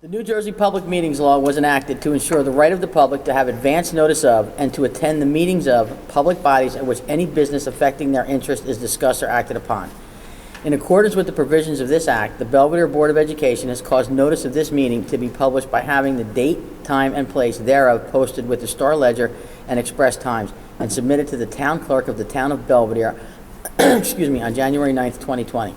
The New Jersey Public Meetings Law was enacted to ensure the right of the public to have advance notice of and to attend the meetings of public bodies in which any business affecting their interest is discussed or acted upon. In accordance with the provisions of this act, the Belvidere Board of Education has caused notice of this meeting to be published by having the date, time, and place thereof posted with the Star Ledger and Express Times and submitted to the town clerk of the town of Belvidere on January 9th, 2020.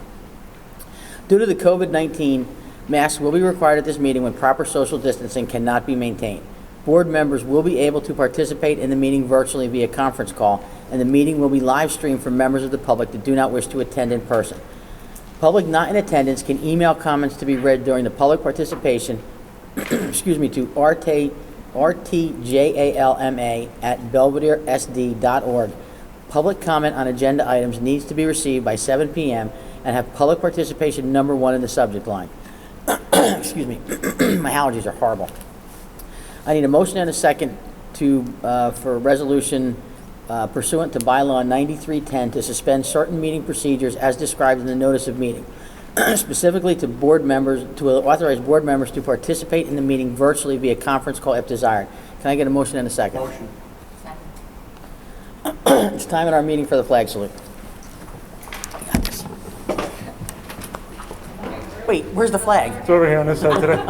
Due to the COVID-19, masks will be required at this meeting when proper social distancing cannot be maintained. Board members will be able to participate in the meeting virtually via conference call, and the meeting will be live streamed for members of the public that do not wish to attend in person. Public not in attendance can email comments to be read during the public participation to rtjalma@belvideresd.org. Public comment on agenda items needs to be received by 7 p.m. and have public participation number 1 in the subject line. Excuse me. My allergies are horrible. I need a motion and a second for a resolution pursuant to bylaw 9310 to suspend certain meeting procedures as described in the notice of meeting, specifically to authorize board members to participate in the meeting virtually via conference call if desired. Can I get a motion and a second? Motion. It's time in our meeting for the flag salute. I got this. Wait, where's the flag? It's over here on this side today.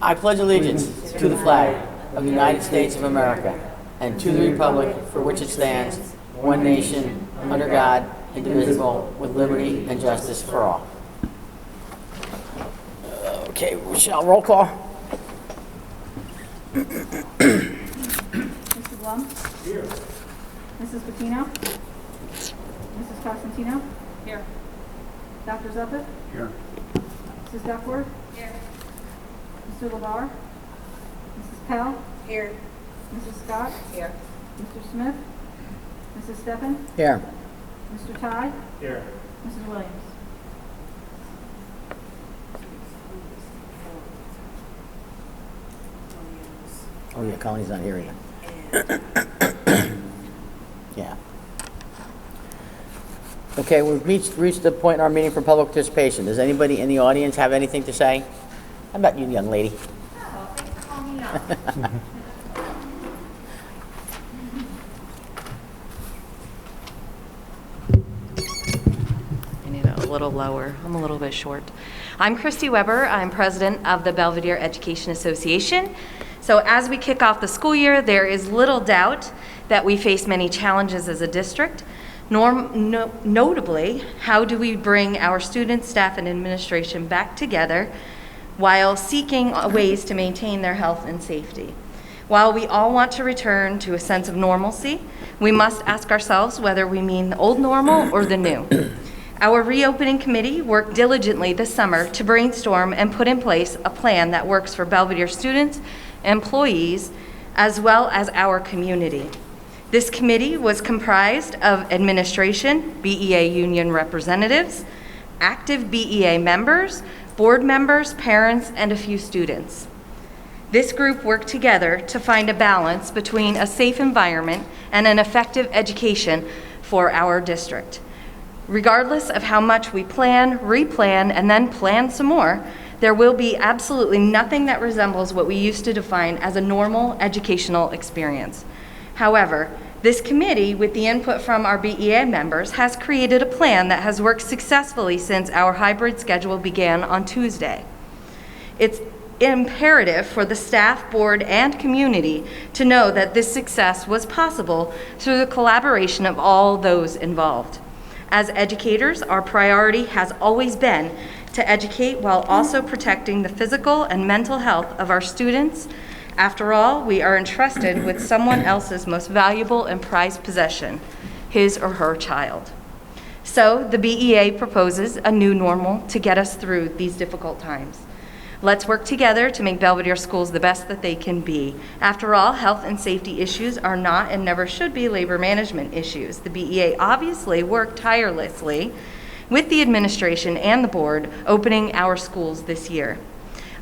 I pledge allegiance to the flag of the United States of America and to the republic for which it stands, one nation, under God, indivisible, with liberty and justice for all. Okay, Michelle, roll call. Mr. Blum? Here. Mrs. Patino? Mrs. Costantino? Here. Dr. Zuppet? Here. Mrs. Duckworth? Here. Mr. LeVar? Mrs. Pell? Here. Mrs. Scott? Here. Mr. Smith? Mrs. Steffen? Here. Mr. Ty? Here. Mrs. Williams? Oh yeah, Colleen's not here either. Yeah. Okay, we've reached the point in our meeting for public participation. Does anybody in the audience have anything to say? How about you, young lady? Oh, thanks for calling me up. I need it a little lower. I'm a little bit short. I'm Christy Weber. I'm president of the Belvidere Education Association. So as we kick off the school year, there is little doubt that we face many challenges as a district. Notably, how do we bring our students, staff, and administration back together while seeking ways to maintain their health and safety? While we all want to return to a sense of normalcy, we must ask ourselves whether we mean the old normal or the new. Our reopening committee worked diligently this summer to brainstorm and put in place a plan that works for Belvidere students, employees, as well as our community. This committee was comprised of administration, BEA union representatives, active BEA members, board members, parents, and a few students. This group worked together to find a balance between a safe environment and an effective education for our district. Regardless of how much we plan, replan, and then plan some more, there will be absolutely nothing that resembles what we used to define as a normal educational experience. However, this committee, with the input from our BEA members, has created a plan that has worked successfully since our hybrid schedule began on Tuesday. It's imperative for the staff, board, and community to know that this success was possible through the collaboration of all those involved. As educators, our priority has always been to educate while also protecting the physical and mental health of our students. After all, we are entrusted with someone else's most valuable and prized possession, his or her child. So the BEA proposes a new normal to get us through these difficult times. Let's work together to make Belvidere schools the best that they can be. After all, health and safety issues are not and never should be labor management issues. The BEA obviously worked tirelessly with the administration and the board opening our schools this year.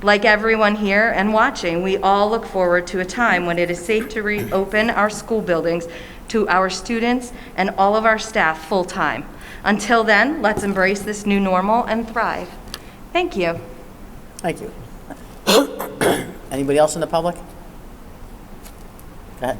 Like everyone here and watching, we all look forward to a time when it is safe to reopen our school buildings to our students and all of our staff full time. Until then, let's embrace this new normal and thrive. Thank you. Thank you. Anybody else in the public? Go ahead.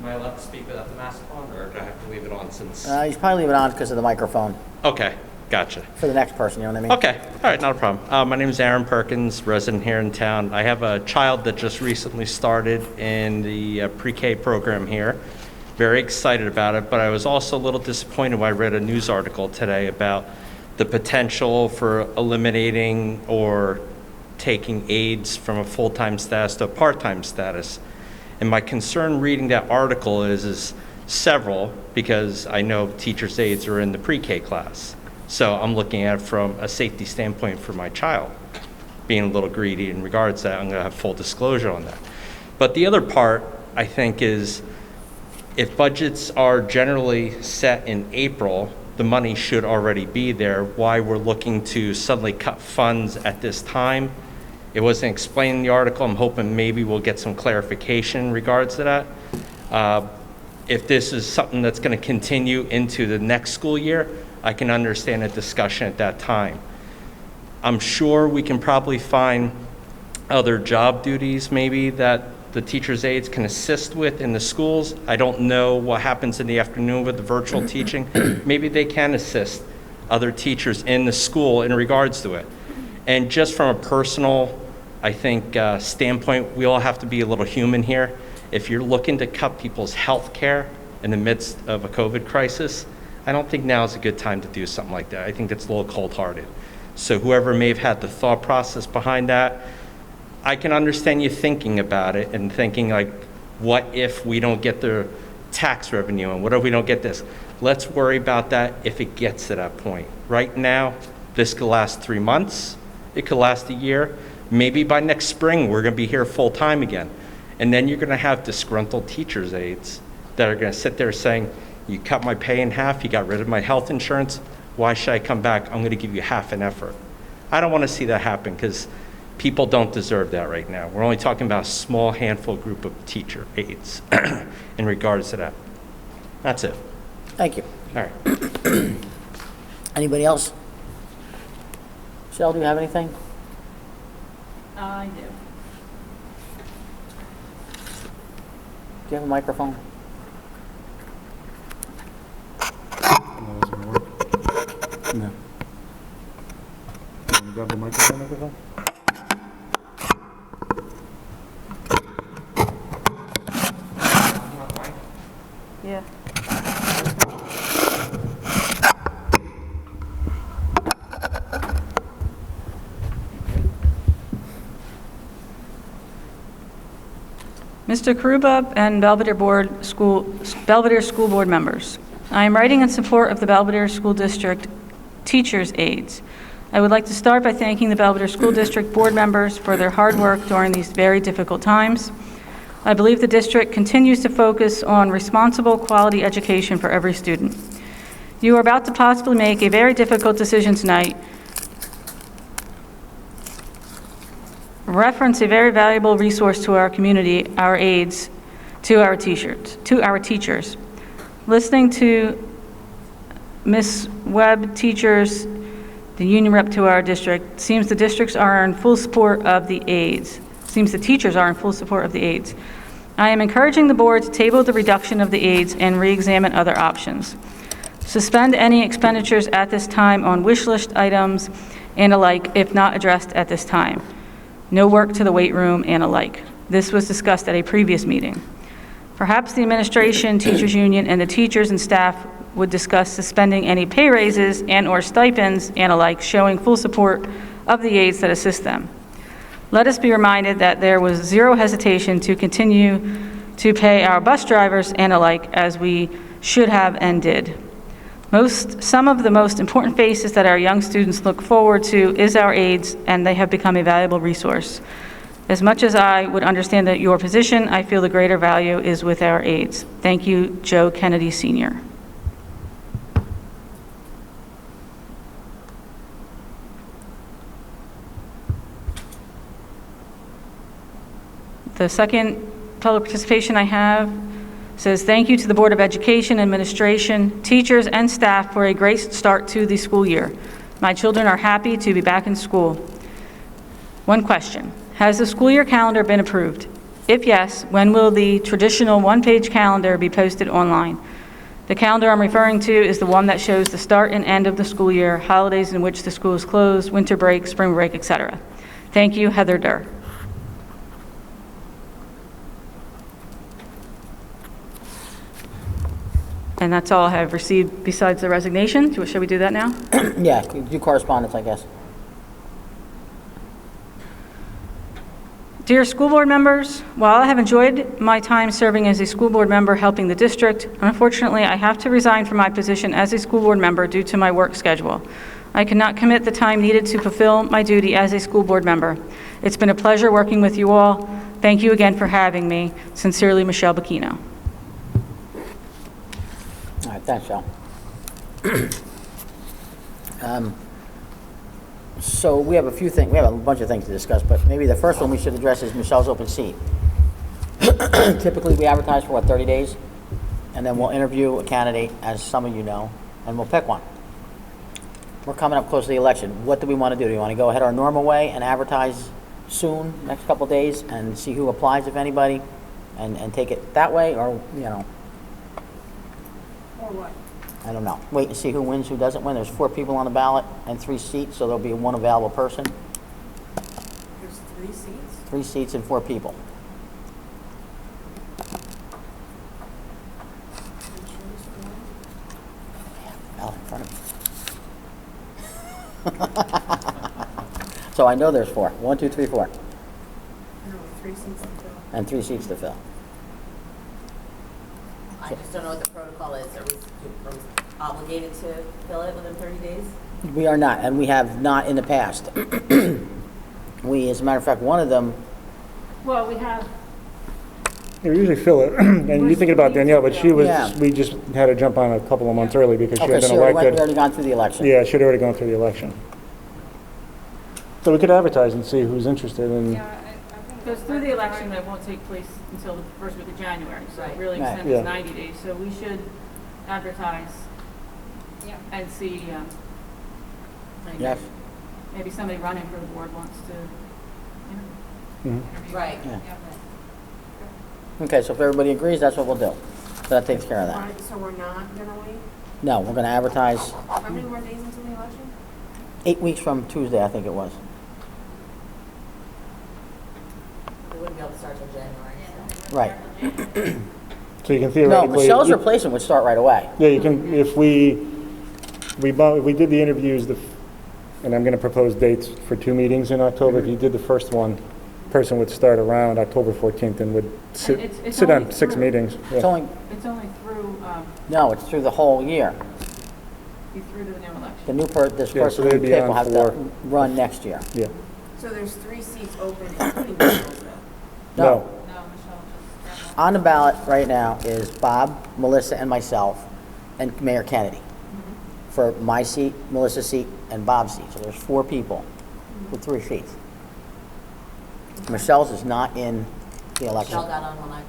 Am I allowed to speak without the mask on, or do I have to leave it on since? You should probably leave it on because of the microphone Okay, gotcha. for the next person, you know what I mean? Okay, all right, not a problem. My name is Aaron Perkins, resident here in town. I have a child that just recently started in the pre-K program here. Very excited about it, but I was also a little disappointed when I read a news article today about the potential for eliminating or taking aides from a full-time status to a part-time status. And my concern reading that article is several, because I know teachers' aides are in the pre-K class. So I'm looking at it from a safety standpoint for my child, being a little greedy in regards to that. I'm going to have full disclosure on that. But the other part, I think, is if budgets are generally set in April, the money should already be there. Why we're looking to suddenly cut funds at this time, it wasn't explained in the article. I'm hoping maybe we'll get some clarification in regards to that. If this is something that's going to continue into the next school year, I can understand a discussion at that time. I'm sure we can probably find other job duties maybe that the teachers' aides can assist with in the schools. I don't know what happens in the afternoon with the virtual teaching. Maybe they can assist other teachers in the school in regards to it. And just from a personal, I think, standpoint, we all have to be a little human here. If you're looking to cut people's health care in the midst of a COVID crisis, I don't think now is a good time to do something like that. I think it's a little cold-hearted. So whoever may have had the thought process behind that, I can understand you thinking about it and thinking like, what if we don't get the tax revenue and what if we don't get this? Let's worry about that if it gets to that point. Right now, this could last 3 months. It could last a year. Maybe by next spring, we're going to be here full time again. And then you're going to have disgruntled teachers' aides that are going to sit there saying, you cut my pay in half, you got rid of my health insurance, why should I come back? I'm going to give you half an effort. I don't want to see that happen because people don't deserve that right now. We're only talking about a small handful group of teacher aides in regards to that. That's it. Thank you. All right. Anybody else? Michelle, do you have anything? I do. Do you have a microphone? No. Can you grab the microphone? Yeah. Mr. Karuba and Belvidere School Board members, I am writing in support of the Belvidere School District teachers' aides. I would like to start by thanking the Belvidere School District board members for their hard work during these very difficult times. I believe the district continues to focus on responsible, quality education for every student. You are about to possibly make a very difficult decision tonight. Reference a very valuable resource to our community, our aides, to our teachers. Listening to Ms. Webb, teachers, the union rep to our district, seems the districts are in full support of the aides. Seems the teachers are in full support of the aides. I am encouraging the board to table the reduction of the aides and re-examine other options. Suspend any expenditures at this time on wish list items and alike if not addressed at this time. No work to the weight room and alike. This was discussed at a previous meeting. Perhaps the administration, teachers union, and the teachers and staff would discuss suspending any pay raises and or stipends and alike, showing full support of the aides that assist them. Let us be reminded that there was zero hesitation to continue to pay our bus drivers and alike as we should have and did. Some of the most important faces that our young students look forward to is our aides, and they have become a valuable resource. As much as I would understand that your position, I feel the greater value is with our aides. Thank you, Joe Kennedy, Sr. The second public participation I have says, thank you to the Board of Education, administration, teachers, and staff for a great start to the school year. My children are happy to be back in school. One question: has the school year calendar been approved? If yes, when will the traditional one-page calendar be posted online? The calendar I'm referring to is the one that shows the start and end of the school year, holidays in which the school is closed, winter break, spring break, etc. Thank you, Heather Durr. And that's all I have received besides the resignation. Should we do that now? Yeah, do correspondence, I guess. Dear school board members, while I have enjoyed my time serving as a school board member helping the district, unfortunately, I have to resign from my position as a school board member due to my work schedule. I cannot commit the time needed to fulfill my duty as a school board member. It's been a pleasure working with you all. Thank you again for having me. Sincerely, Michelle Bacchino. All right, thanks, Shel. So we have we have a bunch of things to discuss, but maybe the first one we should address is Michelle's open seat. Typically, we advertise for, 30 days? And then we'll interview a candidate, as some of you know, and we'll pick one. We're coming up close to the election. What do we want to do? Do we want to go ahead our normal way and advertise soon, next couple days, and see who applies, if anybody, and take it that way, or, Or what? I don't know. Wait and see who wins, who doesn't win. There's 4 people on the ballot and 3 seats, so there'll be one available person. There's 3 seats? 3 seats and 4 people. Ballot in front of me. So I know there's 4. 1, 2, 3, 4. No, 3 seats to fill. And 3 seats to fill. I just don't know what the protocol is. Are we obligated to fill it within 30 days? We are not, and we have not in the past. We, as a matter of fact, one of them, Well, we have. Yeah, we usually fill it, and you're thinking about Danielle, but she was, Yeah. we just had to jump on a couple of months early because she okay, had been so we elected. already gone through the election. Yeah, she'd already gone through the election. So we could advertise and see who's interested in, Because through the election, it won't take place until the first week of January, so it Right. really Right. extends Yeah. 90 days. So we should advertise and see, like, Yes. maybe somebody running for the board wants to, you know. Right. Yeah. Okay, so if everybody agrees, that's what we'll do. So that takes care of that. Alright, so we're not gonna wait? No, we're going to advertise How many more days until the election? 8 weeks from Tuesday, I think it was. We wouldn't be able to start till January. So. Right. so you can No, theoretically. Michelle's replacement would start right away. Yeah, you can, if we did the interviews, and I'm going to propose dates for 2 meetings in October. If you did the first one, person would start around October 14th and would sit it's on only 6 through- meetings. It's Yeah. only, It's only through, no, it's through the whole year. through the new election. The new this Yeah, person so we they'd be pick on will have for- to run next year. Yeah. So there's 3 seats open, including Michelle's though. No. No, Michelle just. On the ballot right now is Bob, Melissa, and myself, and Mayor Kennedy. For my seat, Melissa's seat, and Bob's seat. So there's 4 people with 3 seats. Michelle's is not in the election. Michelle got on when I think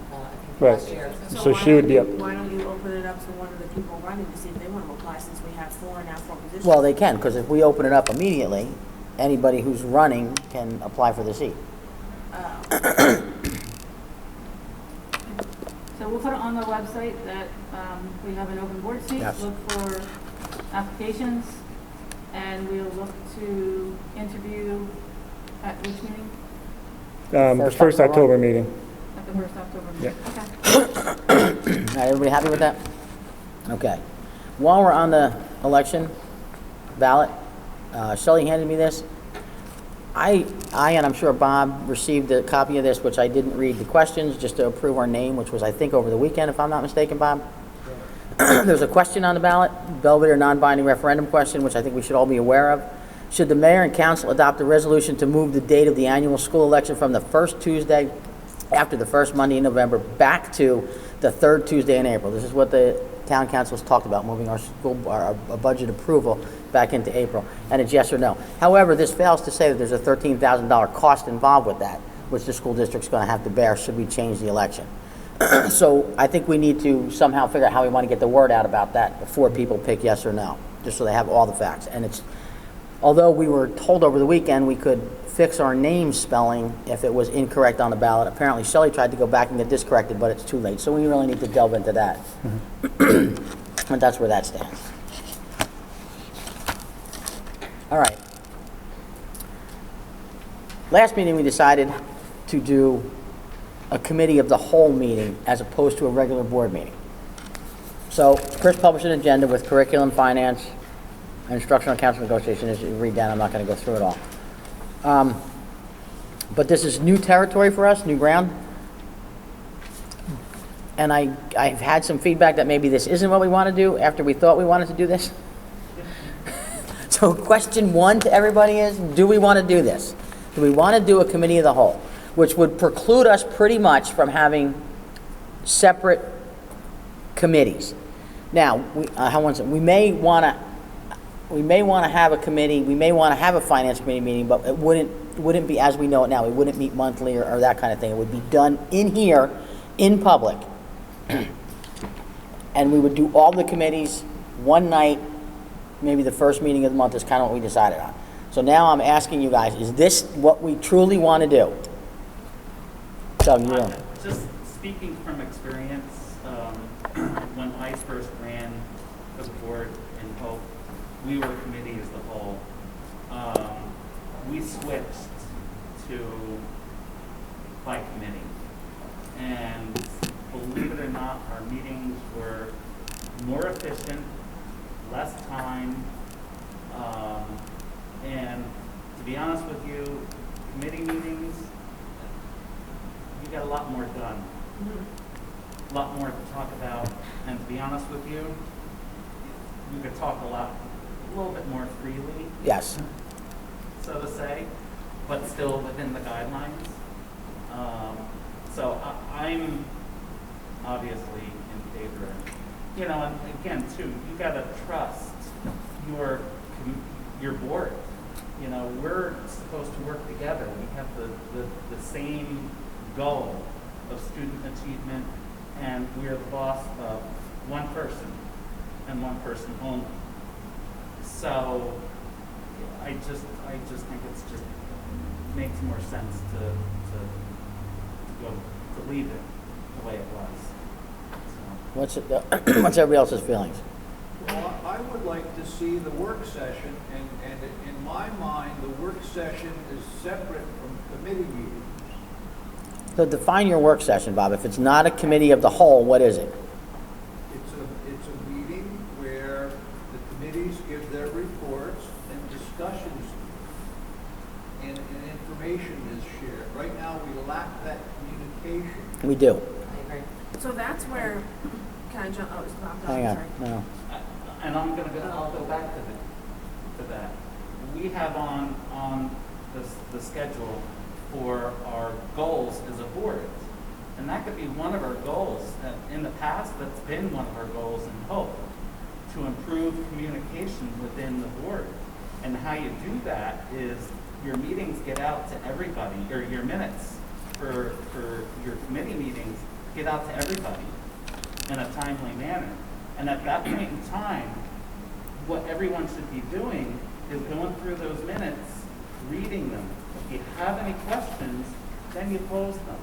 Right. last year. So why she would don't be you- up. Why don't you open it up to one of the people running to see if they want to apply, since we have 4 now for positions? Well, they can, because if we open it up immediately, anybody who's running can apply for the seat. So we'll put it on the website that we have an open board seat. Yes. Look for applications, and we'll look to interview at which meeting? The first October meeting. At the first October meeting? Okay. All right, everybody happy with that? Okay. While we're on the election ballot, Shelley handed me this. I and I'm sure Bob received a copy of this, which I didn't read the questions, just to approve our name, which was, I think, over the weekend, if I'm not mistaken, Bob. There's a question on the ballot, Belvidere non-binding referendum question, which I think we should all be aware of. Should the mayor and council adopt a resolution to move the date of the annual school election from the first Tuesday after the first Monday in November back to the third Tuesday in April? This is what the town council has talked about, moving our budget approval back into April, and it's yes or no. However, this fails to say that there's a $13,000 cost involved with that, which the school district's going to have to bear should we change the election. So I think we need to somehow figure out how we want to get the word out about that before people pick yes or no, just so they have all the facts. And it's Although we were told over the weekend we could fix our name spelling if it was incorrect on the ballot. Apparently Shelley tried to go back and get this corrected, but it's too late. So we really need to delve into that. And that's where that stands. All right. Last meeting, we decided to do a committee of the whole meeting as opposed to a regular board meeting. So Chris published an agenda with curriculum, finance, and instructional council negotiation. As you read that, I'm not going to go through it all. But this is new territory for us, new ground. And I've had some feedback that maybe this isn't what we want to do after we thought we wanted to do this. So question one to everybody is, do we want to do this? Do we want to do a committee of the whole, which would preclude us pretty much from having separate committees? Now, we may want to have a committee, we may want to have a finance committee meeting, but it wouldn't be as we know it now. We wouldn't meet monthly or that kind of thing. It would be done in here, in public. And we would do all the committees one night, maybe the first meeting of the month is kind of what we decided on. So now I'm asking you guys, is this what we truly want to do? Doug, you know. Just speaking from experience, when I first ran for the board in Hope, we were committee as the whole. We switched to by committee. And believe it or not, our meetings were more efficient, less time, and to be honest with you, committee meetings, you get a lot more done. A lot more to talk about, and to be honest with you, you could talk a little bit more freely. Yes. So to say, but still within the guidelines. So I'm obviously in favor. You know, and again, too, you gotta trust your board. You know, we're supposed to work together. We have the same goal of student achievement, and we are the boss of one person and one person only. So I just think it's just makes more sense to leave it the way it was. So. What's everybody else's feelings? Well, I would like to see the work session, and in my mind, the work session is separate from committee meetings. So define your work session, Bob. If it's not a committee of the whole, what is it? It's a meeting where the committees give their reports and discussions and information is shared. Right now, we lack that communication. We do. I agree. So that's where, can I jump, oh, it's Bob, Hang on. sorry. No. And I'll go back to that. We have on the schedule for our goals as a board. And that could be one of our goals. In the past, that's been one of our goals in Hope, to improve communication within the board. And how you do that is your meetings get out to everybody, or your minutes for your committee meetings get out to everybody in a timely manner. And at that point in time, what everyone should be doing is going through those minutes, reading them. If you have any questions, then you pose them.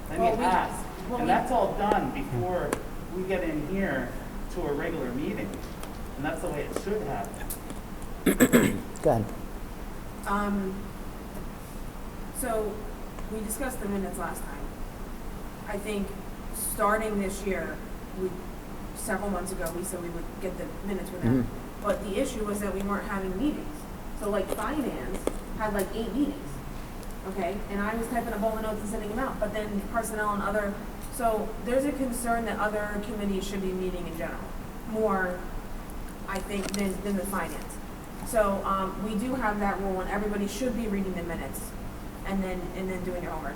Then you ask. And that's all done before we get in here to a regular meeting. And that's the way it should happen. Go ahead. So we discussed the minutes last time. I think starting this year, several months ago, we said we would get the minutes with them. But the issue was that we weren't having meetings. So like finance had like 8 meetings, okay? And I was typing up all the notes and sending them out, but then personnel and other, so there's a concern that other committees should be meeting in general, more, I think, than the finance. So we do have that rule, and everybody should be reading the minutes and then doing their homework.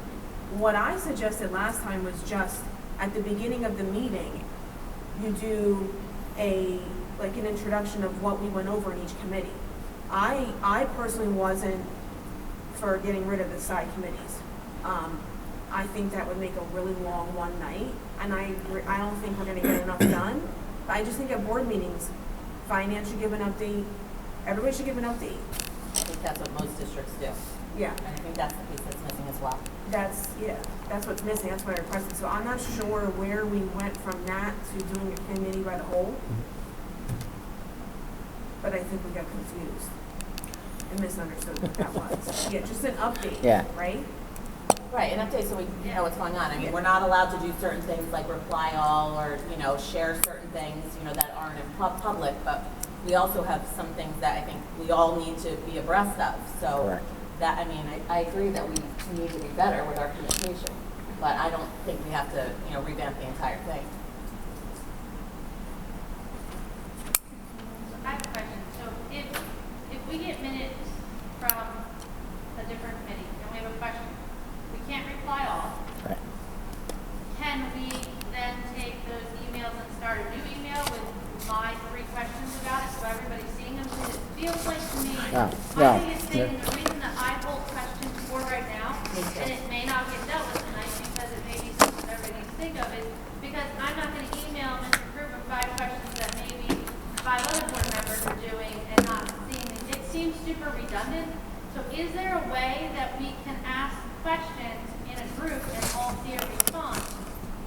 What I suggested last time was just at the beginning of the meeting, you do like an introduction of what we went over in each committee. I personally wasn't for getting rid of the side committees. I think that would make a really long one night, and I don't think we're gonna get enough done. But I just think at board meetings, finance should give an update, Everybody should give an update. I think that's what most districts do. Yeah, And I think that's the piece that's missing as well. that's what's missing, that's why I requested. So I'm not sure where we went from that to doing a committee by the whole. But I think we got confused and misunderstood what that was. Yeah, just an update, Yeah. right? Right, an update so we know what's going on. I mean, we're not allowed to do certain things like reply all or, share certain things, that aren't in public, but we also have some things that I think we all need to be abreast of. So Correct. that, I agree that we need to be better with our communication, but I don't think we have to, revamp the entire thing. I have a question. So if we get minutes from a different committee and we have a question, we can't reply all. Right. Can we then take those emails and start a new email with my 3 questions about it so everybody's seeing them? Because it feels like to me, No, my no. biggest thing, and the reason that I hold questions for right now, Me too. and it may not get dealt with tonight because it may be something everybody needs to think of, is because I'm not going to email Mr. Kruger 5 questions that maybe 5 other board members are doing and not seeing it. It seems super redundant. So is there a way that we can ask questions in a group and all see a response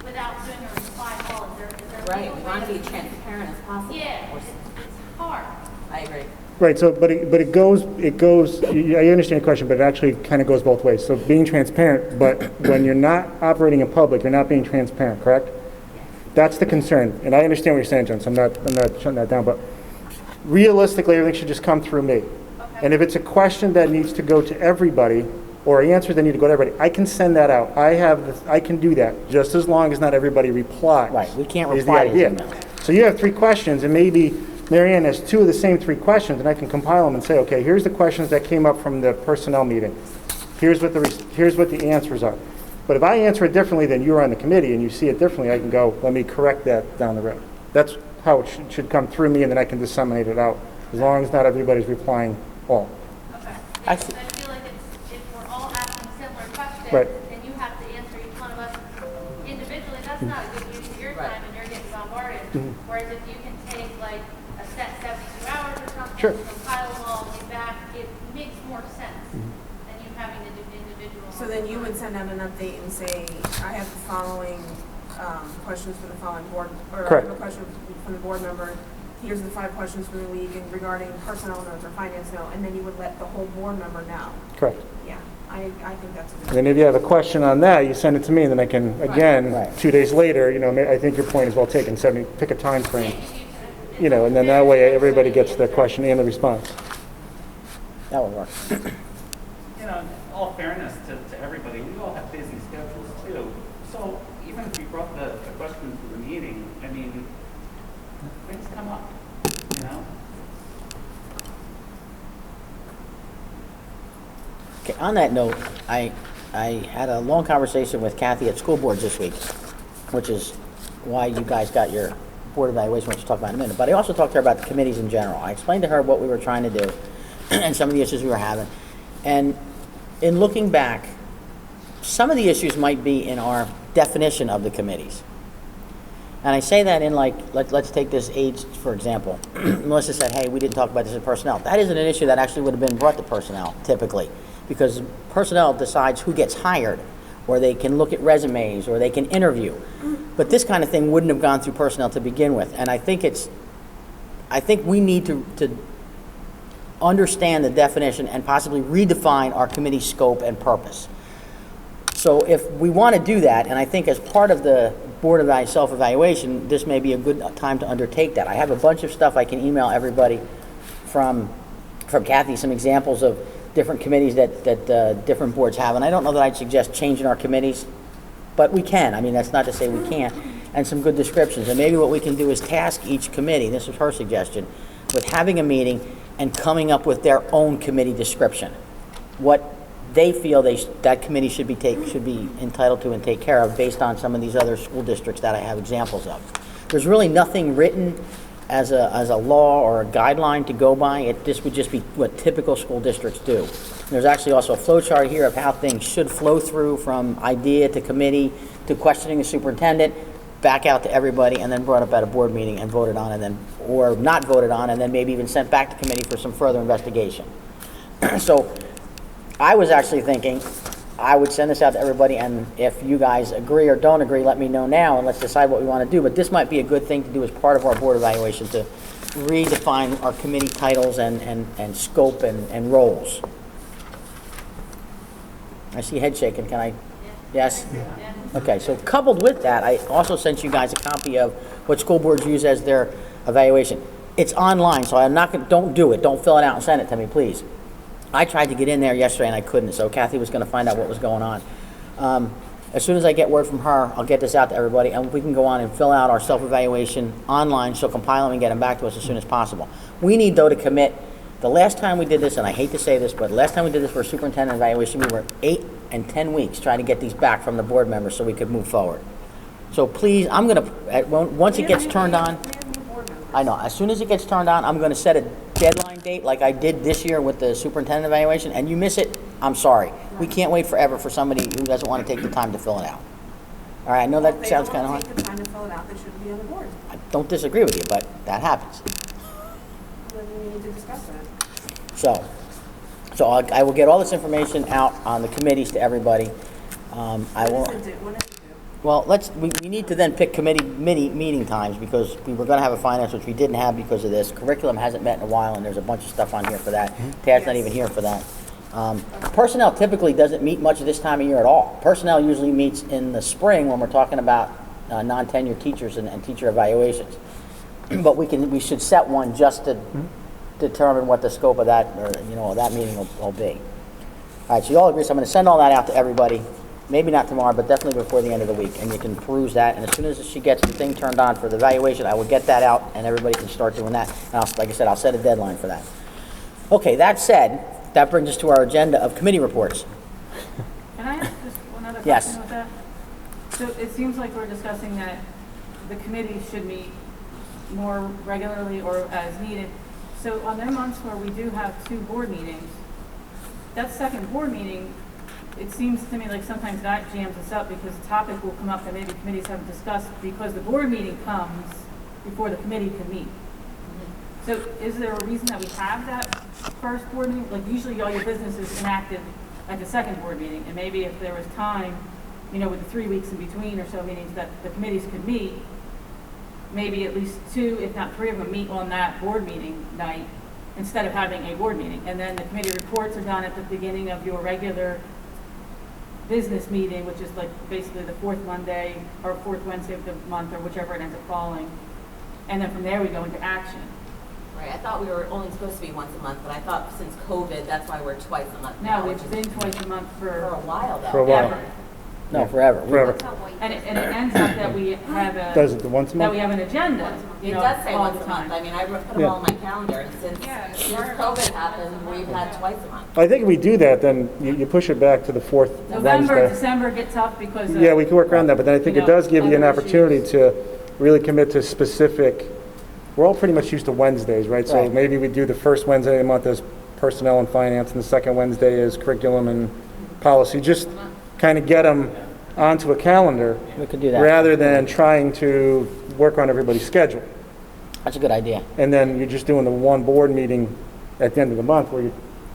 without doing a reply all? Is there a Right, legal we way want to be do transparent as possible. Yeah, Or- it's hard. I agree. Right, so, but it goes, I understand your question, but it actually kind of goes both ways. So being transparent, but when you're not operating in public, you're not being transparent, correct? That's the concern, and I understand what you're saying, John, so I'm not shutting that down, but realistically, everything should just come through me. And if it's a question that needs to go to everybody, or answers that need to go to everybody, I can send that out. I can do that, just as long as not everybody replies. Right, we can't is the reply to his idea. email. So you have 3 questions, and maybe Mary Ann has 2 of the same 3 questions, and I can compile them and say, okay, here's the questions that came up from the personnel meeting. Here's what the answers are. But if I answer it differently than you are on the committee, and you see it differently, I can go, let me correct that down the road. That's how it should come through me, and then I can disseminate it out, as long as not everybody's replying all. Okay. I I see. feel like if we're all asking similar questions, Right. and you have to answer each one of us individually, that's not a good use of your Right. time and you're getting bombarded. Whereas if you can take like a set 72 hours or something, Sure. compile them all, get back, it makes more sense than you having to do individual. So then you would send out an update and say, I have the following questions for the following board, or I Correct. have a question from the board member. Here's the 5 questions for the week and regarding personnel notes or finance note, and then you would let the whole board member know. Correct. Yeah, I think that's a And good. then if you have a question on that, you send it to me, and then I can, again, Right. 2 days later, I think your point is well taken, pick a time frame, and then that way everybody gets the question and the response. That would work. In all fairness to everybody, we all have busy schedules too. So even if we brought the question to the meeting, things come up, Okay, on that note, I had a long conversation with Kathy at school boards this week, which is why you guys got your board evaluation, which we'll talk about in a minute. But I also talked to her about the committees in general. I explained to her what we were trying to do and some of the issues we were having. And in looking back, some of the issues might be in our definition of the committees. And I say that in let's take this aids, for example. Melissa said, hey, we didn't talk about this in personnel. That isn't an issue that actually would have been brought to personnel, typically, because personnel decides who gets hired, or they can look at resumes, or they can interview. But this kind of thing wouldn't have gone through personnel to begin with. And I think we need to understand the definition and possibly redefine our committee scope and purpose. So if we want to do that, and I think as part of the board self-evaluation, this may be a good time to undertake that. I have a bunch of stuff I can email everybody from Kathy, some examples of different committees that different boards have. And I don't know that I'd suggest changing our committees, but we can. I mean, that's not to say we can't. And some good descriptions. And maybe what we can do is task each committee, this is her suggestion, with having a meeting and coming up with their own committee description. What they feel that committee should be entitled to and take care of based on some of these other school districts that I have examples of. There's really nothing written as a law or a guideline to go by. This would just be what typical school districts do. There's actually also a flow chart here of how things should flow through from idea to committee to questioning the superintendent. back out to everybody and then brought up at a board meeting and voted on, and then, or not voted on, and then maybe even sent back to committee for some further investigation. So I was actually thinking I would send this out to everybody, and if you guys agree or don't agree, let me know now, and let's decide what we want to do. But this might be a good thing to do as part of our board evaluation, to redefine our committee titles and scope and roles. I see head shaking. Can I? Yes? Okay, so coupled with that, I also sent you guys a copy of what school boards use as their evaluation. It's online, so I'm not going to, don't do it. Don't fill it out and send it to me, please. I tried to get in there yesterday and I couldn't, so Kathy was going to find out what was going on. As soon as I get word from her, I'll get this out to everybody, and we can go on and fill out our self-evaluation online. She'll compile them and get them back to us as soon as possible. We need, though, to commit. The last time we did this, and I hate to say this, but the last time we did this for a superintendent evaluation, we were 8 and 10 weeks trying to get these back from the board members so we could move forward. So please, I'm going to, once it gets turned on, I know, as soon as it gets turned on, I'm going to set a deadline date like I did this year with the superintendent evaluation, and you miss it, I'm sorry. We can't wait forever for somebody who doesn't want to take the time to fill it out. All right, I know that sounds kind of hard. If they don't take the time to fill it out, they shouldn't be on the board. I don't disagree with you, but that happens. Then we need to discuss that. So I will get all this information out on the committees to everybody. I will. When is it due? Well, we need to then pick committee meeting times, because we were going to have a finance, which we didn't have because of this. Curriculum hasn't met in a while, and there's a bunch of stuff on here for that. Tad's not even here for that. Personnel typically doesn't meet much of this time of year at all. Personnel usually meets in the spring when we're talking about non-tenured teachers and teacher evaluations. But we should set one just to determine what the scope of that, or that meeting will be. All right, so you all agree, so I'm going to send all that out to everybody. Maybe not tomorrow, but definitely before the end of the week, and you can peruse that. And as soon as she gets the thing turned on for the evaluation, I will get that out, and everybody can start doing that. And like I said, I'll set a deadline for that. Okay, that said, that brings us to our agenda of committee reports. Can I ask just one other Yes. question with that? So it seems like we're discussing that the committee should meet more regularly or as needed. So on their months where we do have 2 board meetings, that second board meeting, it seems to me like sometimes that jams us up, because a topic will come up that maybe committees haven't discussed, because the board meeting comes before the committee can meet. So is there a reason that we have that first board meeting? Like, usually all your business is enacted at the second board meeting, and maybe if there was time, with the 3 weeks in between or so meetings that the committees could meet, maybe at least 2, if not 3 of them meet on that board meeting night instead of having a board meeting. And then the committee reports are done at the beginning of your regular business meeting, which is like basically the 4th Monday or 4th Wednesday of the month, or whichever it ends up falling. And then from there we go into action. Right, I thought we were only supposed to be once a month, but I thought since COVID, that's why we're twice a month now. No, it's been twice a month For a while though. For a while. ever. No, forever. Forever. And it ends up that we have Does it the once a that we month? have an agenda. It does say all once the a month. time. I mean, I put them all on my calendar, and since COVID happened, we've had twice a month. I think if we do that, then you push it back to the 4th November, Wednesday. December get tough because of, Yeah, we can work around that, but then I think it does give you an other opportunity issues. to really commit to specific, we're all pretty much used to Wednesdays, right? So Right. maybe we do the first Wednesday of the month as personnel and finance, and the second Wednesday is curriculum and policy. Just kind of get them onto a calendar We could do that. rather than trying to work on everybody's schedule. That's a good idea. And then you're just doing the one board meeting at the end of the month where you're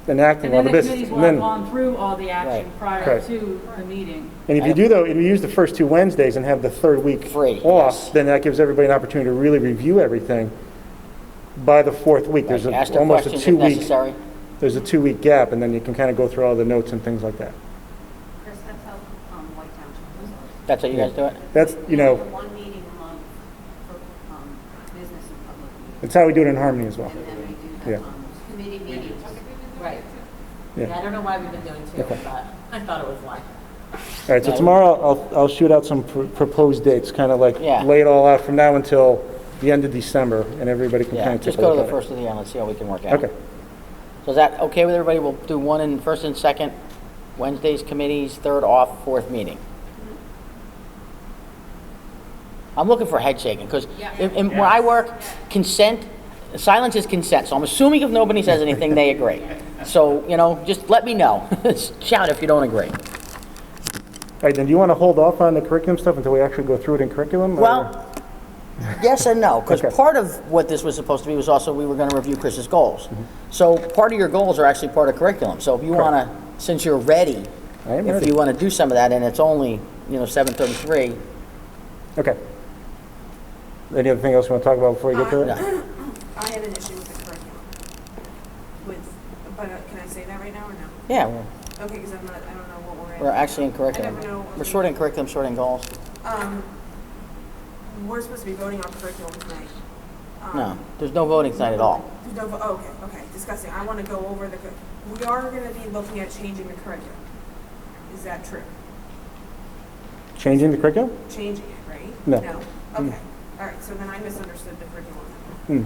enacting And all then the the business. committees will And have then- gone through all the action Right. prior Correct. to the meeting. And if you do though, if you use the first 2 Wednesdays and have the 3rd week Free, off, yes. then that gives everybody an opportunity to really review everything by the 4th week. There's Ask their almost a questions if 2-week, necessary. there's a 2-week gap, and then you can kind of go through all the notes and things like that. Chris, that's how White Township does it. That's how you guys do it? That's, One meeting a month for business and public meetings. that's how we do it in Harmony as well. And then we do Yeah. the committee meetings. Right. Yeah. Yeah, I don't know why we've been doing 2, Okay. but I thought it was 1. All right, so tomorrow I'll shoot out some proposed dates, kind of like Yeah. lay it all out from now until the end of December, and everybody can kind Yeah, of just take a go to look the at it. first of the year and let's see how we can work out. Okay. So is that okay with everybody? We'll do first and second Wednesdays committees, 3rd off, 4th meeting. I'm looking for head shaking, because where I work, silence is consent. So I'm assuming if nobody says anything, they agree. So, just let me know. Shout if you don't agree. right, then do you want to hold off on the curriculum stuff until we actually go through it in curriculum? or- Well, yes and no, because Okay. part of what this was supposed to be was also we were going to review Chris's goals. So part of your goals are actually part of curriculum. So if you want to, since you're ready, I am if ready. you want to do some of that, and it's only, 7:33, Okay. Anything else you want to talk about before we get to it? no. I have an issue with the curriculum. But can I say that right now or no? Yeah, Okay, because I don't know what we're in. we're actually in curriculum. I never know. We're sorting curriculum, sorting goals. We're supposed to be voting on curriculum tonight. No, there's no voting tonight at all. There's no, okay, discussing. I want to go over we are going to be looking at changing the curriculum. Is that true? Changing the curriculum? Changing it, right? No. Okay, all right, so then I misunderstood the curriculum. Hmm.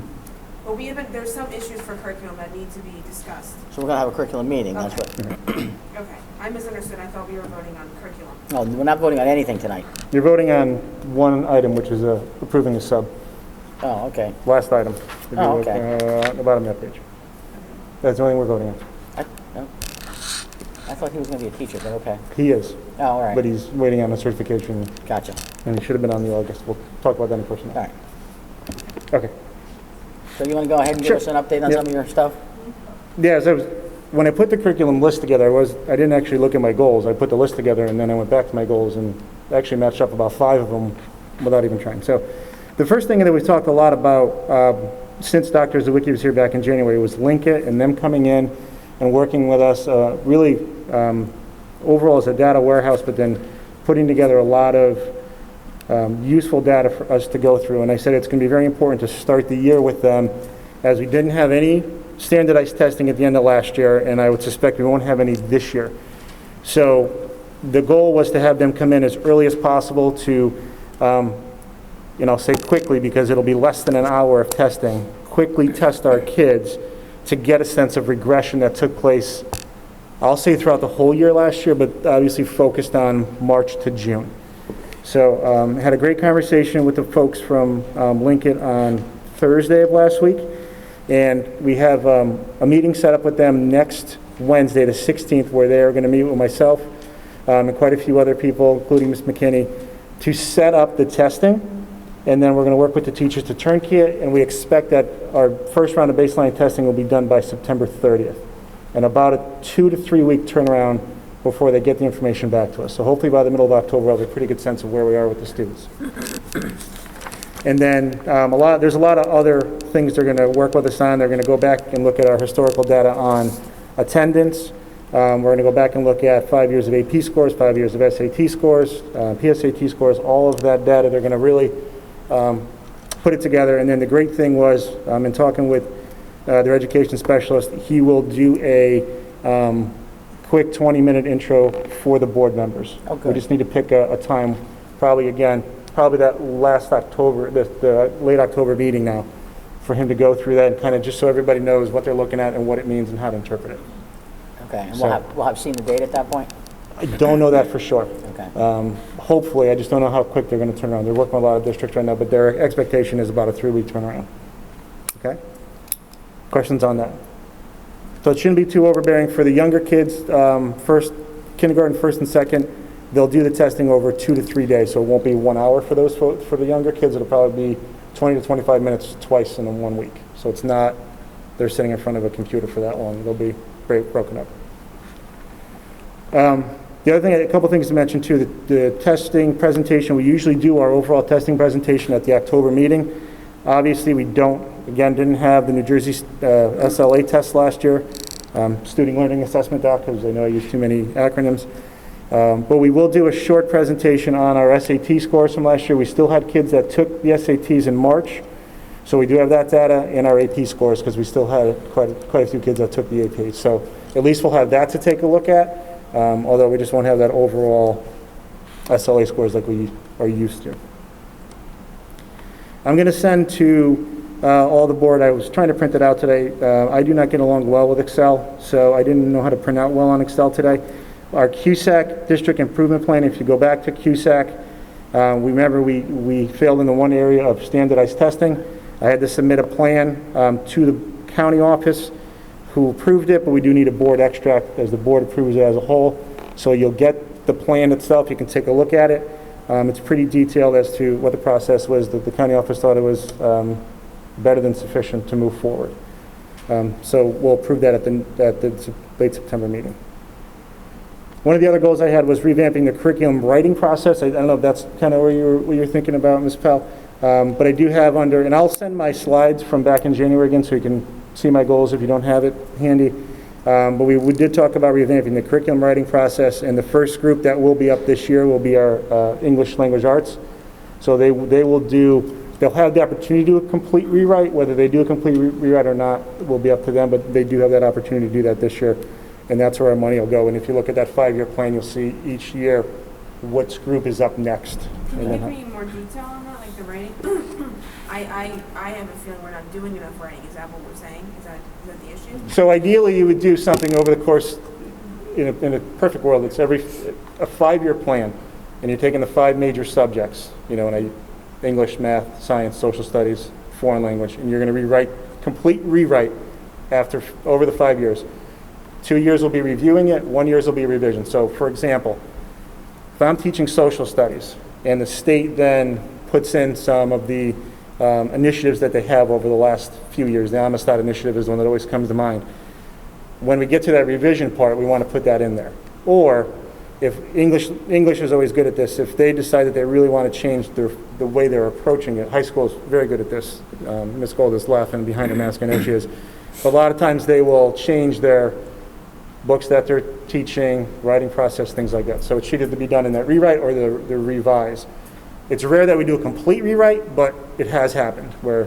But there's some issues for curriculum that need to be discussed. So we're going to have a curriculum meeting, that's what. Okay, I misunderstood. I thought we were voting on curriculum. No, we're not voting on anything tonight. You're voting on one item, which is approving a sub. Oh, okay. Last item. If you Oh, look, okay. at the bottom of that page. That's the only thing we're voting on. I thought he was going to be a teacher, but okay. He is, Oh, all right. but he's waiting on a certification, Gotcha. and he should have been on the August. We'll talk about that in person. All right. Okay. So you want to go ahead and Sure. give us an update on Yep. some of your stuff? Yeah, so when I put the curriculum list together, I didn't actually look at my goals. I put the list together, and then I went back to my goals and actually matched up about 5 of them without even trying. So the first thing that we talked a lot about since Dr. Zawicki was here back in January was Linkit and them coming in and working with us really overall as a data warehouse, but then putting together a lot of useful data for us to go through. And I said it's going to be very important to start the year with them, as we didn't have any standardized testing at the end of last year, and I would suspect we won't have any this year. So the goal was to have them come in as early as possible to, say quickly, because it'll be less than an hour of testing, quickly test our kids to get a sense of regression that took place, I'll say throughout the whole year last year, but obviously focused on March to June. So had a great conversation with the folks from Lincoln on Thursday of last week, and we have a meeting set up with them next Wednesday, the 16th, where they are going to meet with myself and quite a few other people, including Ms. McKinney, to set up the testing, and then we're going to work with the teachers to turnkey it, and we expect that our first round of baseline testing will be done by September 30th, and about a 2 to 3 week turnaround before they get the information back to us. So hopefully by the middle of October, we'll have a pretty good sense of where we are with the students. And then there's a lot of other things they're going to work with us on. They're going to go back and look at our historical data on attendance. We're going to go back and look at 5 years of AP scores, 5 years of SAT scores, PSAT scores, all of that data. They're going to really put it together. And then the great thing was, in talking with their education specialist, he will do a quick 20-minute intro for the board members. Okay. We just need to pick a time, probably that last October, the late October meeting now, for him to go through that and kind of just so everybody knows what they're looking at and what it means and how to interpret it. Okay, and So- we'll have seen the date at that point? I don't know that for sure. Okay. Hopefully, I just don't know how quick they're going to turn around. They're working with a lot of districts right now, but their expectation is about a 3-week turnaround. Okay? Questions on that? So it shouldn't be too overbearing. For the younger kids, kindergarten, first and second, they'll do the testing over 2 to 3 days, so it won't be 1 hour for those folks. For the younger kids, it'll probably be 20 to 25 minutes twice in 1 week. So it's not they're sitting in front of a computer for that long. They'll be broken up. The other thing, a couple things to mention too, the testing presentation, we usually do our overall testing presentation at the October meeting. Obviously, we didn't have the New Jersey SLA test last year, Student Learning Assessment Doc, because I know I use too many acronyms. But we will do a short presentation on our SAT scores from last year. We still had kids that took the SATs in March, so we do have that data in our AP scores because we still had quite a few kids that took the AP. So at least we'll have that to take a look at, although we just won't have that overall SLA scores like we are used to. I'm going to send to all the board. I was trying to print it out today. I do not get along well with Excel, so I didn't know how to print out well on Excel today. Our Cusac District Improvement Plan, if you go back to Cusac, remember we failed in the one area of standardized testing. I had to submit a plan to the county office who approved it, but we do need a board extract as the board approves it as a whole. So you'll get the plan itself, you can take a look at it. It's pretty detailed as to what the process was, that the county office thought it was better than sufficient to move forward. So we'll approve that at the late September meeting. One of the other goals I had was revamping the curriculum writing process. I don't know if that's kind of what you're thinking about, Ms. Pell. But I do have under, and I'll send my slides from back in January again so you can see my goals if you don't have it handy. But we did talk about revamping the curriculum writing process, and the first group that will be up this year will be our English language arts. So they'll have the opportunity to do a complete rewrite. Whether they do a complete rewrite or not will be up to them, but they do have that opportunity to do that this year, and that's where our money will go. And if you look at that 5-year plan, you'll see each year which group is up next. Can you give me more detail on that, like the writing? I have a feeling we're not doing enough writing. Is that what we're saying? Is that the issue? So ideally, you would do something over the course, in a perfect world, it's a 5-year plan, and you're taking the 5 major subjects, English, math, science, social studies, foreign language, and you're going to complete rewrite over the 5 years. 2 years will be reviewing it, 1 year will be revision. So for example, if I'm teaching social studies and the state then puts in some of the initiatives that they have over the last few years, the Amistad initiative is one that always comes to mind. When we get to that revision part, we want to put that in there. Or if English is always good at this, if they decide that they really want to change the way they're approaching it, high school is very good at this. Ms. Gold is laughing behind her mask, I know she is. But a lot of times they will change their books that they're teaching, writing process, things like that. So it's either to be done in that rewrite or the revise. It's rare that we do a complete rewrite, but it has happened where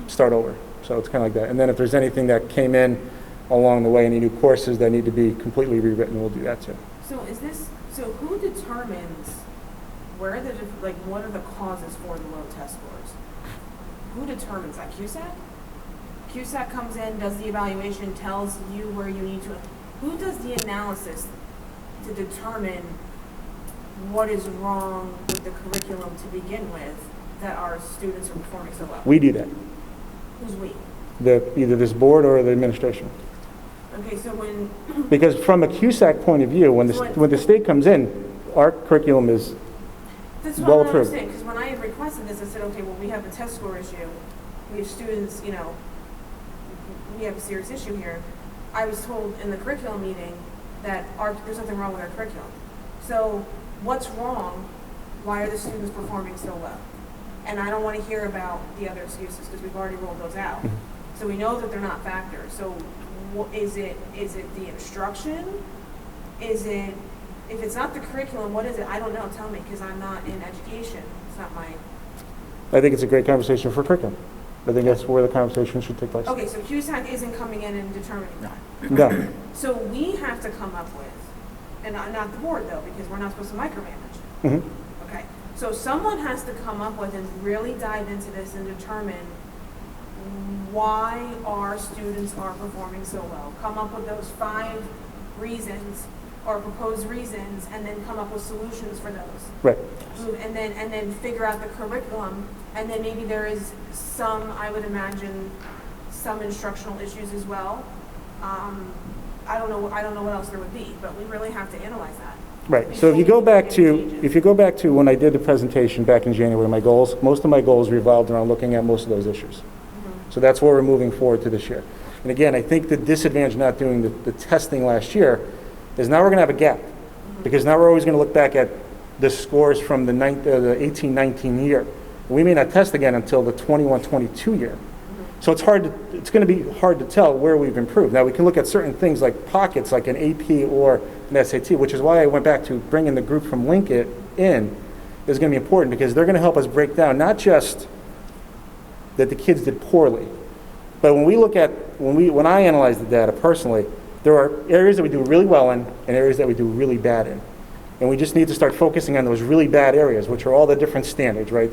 start over. So it's kind of like that. And then if there's anything that came in along the way, any new courses that need to be completely rewritten, we'll do that too. So who determines what are the causes for the low test scores? Who determines that? Cusac? Cusac comes in, does the evaluation, tells you where you need to. Who does the analysis to determine what is wrong with the curriculum to begin with that our students are performing so well? We do that. Who's we? Either this board or the administration. Okay, so because from a Cusac point of view, when the state comes in, our curriculum is that's what well I don't approved. understand, because when I had requested this, I said, okay, well, we have a test score issue. We have students, we have a serious issue here. I was told in the curriculum meeting that there's nothing wrong with our curriculum. So what's wrong? Why are the students performing so well? And I don't want to hear about the other excuses because we've already rolled those out. So we know that they're not factors. So is it the instruction? Is it, if it's not the curriculum, what is it? I don't know. Tell me, because I'm not in education. It's not my... I think it's a great conversation for curriculum. I think that's where the conversation should take place. Okay, so Cusac isn't coming in and determining that. No. So we have to come up with, and not the board though, because we're not supposed to micromanage. Mm-hmm. Okay, so someone has to come up with and really dive into this and determine why our students are performing so well. Come up with those 5 reasons or proposed reasons, and then come up with solutions for those. Right. And then figure out the curriculum, and then maybe there is some, I would imagine, some instructional issues as well. I don't know what else there would be, but we really have to analyze that. Right. So if you go back to when I did the presentation back in January, most of my goals revolved around looking at most of those issues. Mm-hmm. So that's where we're moving forward to this year. And again, I think the disadvantage of not doing the testing last year is now we're going to have a gap, because now we're always going to look back at the scores from the 18-19 year. We may not test again until the 21-22 year. So it's going to be hard to tell where we've improved. Now we can look at certain things like pockets, like an AP or an SAT, which is why I went back to bringing the group from Linkit in is going to be important, because they're going to help us break down not just that the kids did poorly, but when we look at, when I analyze the data personally, there are areas that we do really well in and areas that we do really bad in. And we just need to start focusing on those really bad areas, which are all the different standards, right?